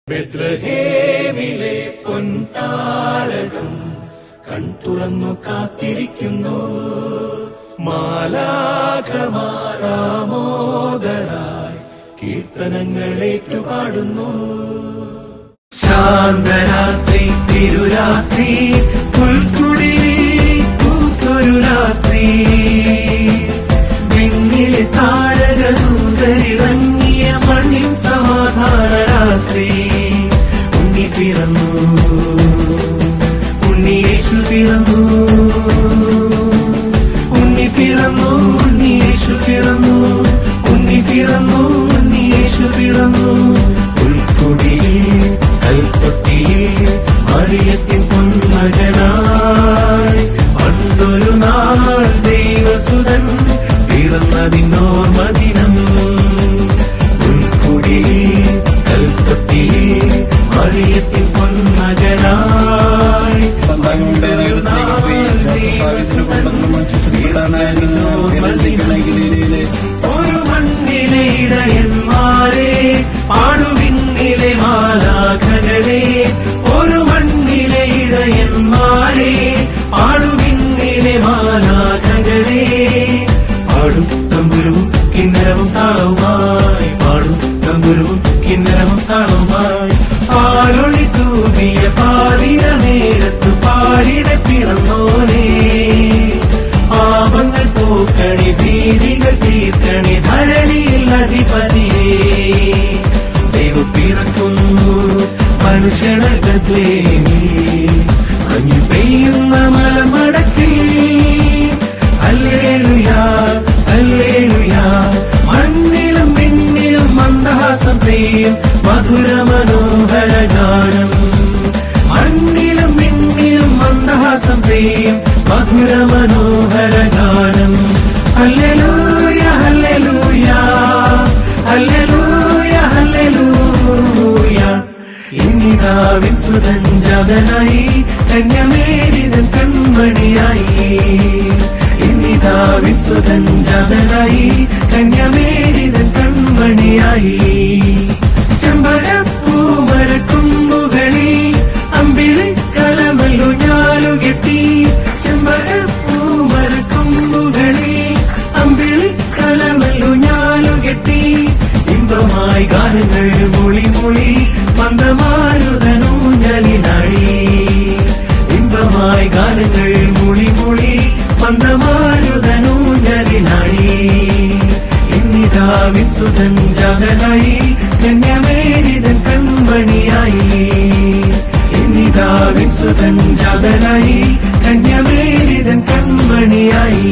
ബെത്ലഹേമിലെ പൊൻതാരകം കൺതുറന്നു കാത്തിരിക്കുന്നു. മാലാഖമാരാമോദരായി കീർത്തനങ്ങളേറ്റുപാടുന്നു. ശാന്തരാത്രി തിരുരാത്രി പുൽക്കുടിലിൽ പൂത്തൊരു രാത്രി, വെണ്ണിലെ താരകദൂതരിറങ്ങിയ മണ്ണിൻ സമാധാന രാത്രി. ഉണ്ണി പിറന്നു, ഉണ്ണിയേശു പിറന്നു, ഉണ്ണി പിറന്നു, ഉണ്ണിയേശു പിറന്നു, ഉണ്ണി പിറന്നു, ഉണ്ണിയേശു പിറന്നു. പുൽക്കുടിയിൽ കൽത്തൊട്ടിയിൽ മറിയത്തിൻ പൊന്മകനായി പണ്ടൊരു നാൾ ദൈവസുതൻ പിറന്നതിനോർമ്മ ദിനം. പുൽക്കുടിയിൽ കൽത്തൊട്ടിയിൽ മറിയത്തിൻ പൊന്മകനായി പണ്ടൊരു നാൾ ദൈവസുതൻ പിറന്നതിനോർമ്മ ദിനം. ഒരു മണ്ണിലെ ഇടയന്മാരെ പാടുവിണ്ണിലെ മാലാഖകളെ, ഒരു മണ്ണിലെ ഇടയന്മാരെ പാടുവിണ്ണിലെ മാലാഖകളെ. പാടും തമ്പുരുവും കിന്നരവും താളവുമായി, പാടും തമ്പുരുവും കിന്നരവും താളവുമായി. പാലൊളി തൂവിയ പാതിര നേരത്തു പാരിട പിറന്നോനേ, പാപങ്ങൾ പോക്കണി ഭീതികൾ തീർക്കണി ധരണിയിൽ അധിപതിയേ. ദൈവം പിറക്കുന്നു മനുഷ്യനെ ബെത്ലഹേമിൽ, മഞ്ഞു പെയ്യുന്ന മലമടക്കിൽ. ഹല്ലേലൂയാ ഹല്ലേലൂയാ, മണ്ണിലും വിണ്ണിലും മന്ദഹാസം പെയ്യും മധുര മനോഹര ഗാനം. മണ്ണിലും വിണ്ണിലും മന്ദഹാസം പെയ്യും മധുര മനോഹര ഗാനം. ഹല്ലേലൂയാ ഹല്ലേലൂയാ ഹല്ലേലൂയാ ഹല്ലേലൂയാ. ഇന്നിതാവിൻ സുതൻ ജാതനായി കന്യമേരിതൻ കൺമണിയായി. ഇന്നിതാവിൻ സുതൻ ജാതനായി കന്യമേരിതൻ കൺമണിയായി. ചെമ്പകപ്പൂ മരക്കൊമ്പുകളിൽ അമ്പിളിക്കലമല്ലു ഞാലുകെട്ടി. ചെമ്പകപ്പൂ മരക്കൊമ്പുകളിൽ അമ്പിളിക്കലമല്ലു ഞാലുകെട്ടി. ഇമ്പമായി ഗാനങ്ങൾ മൊളി മൊളി മന്ദമാരുതനൂഞ്ഞലിനായി. ഇമ്പമായി ഗാനങ്ങൾ മൊളി മൊളി മന്ദമാരുതനൂഞ്ഞലിനായി. ഇന്നിതാവിൻ സുതൻ ജാതനായി കന്യമേരിതൻ കൺമണിയായി. ഇന്നിതാവിൻ സുതൻ ജാതനായി കന്യമേരിതൻ കൺമണിയായി.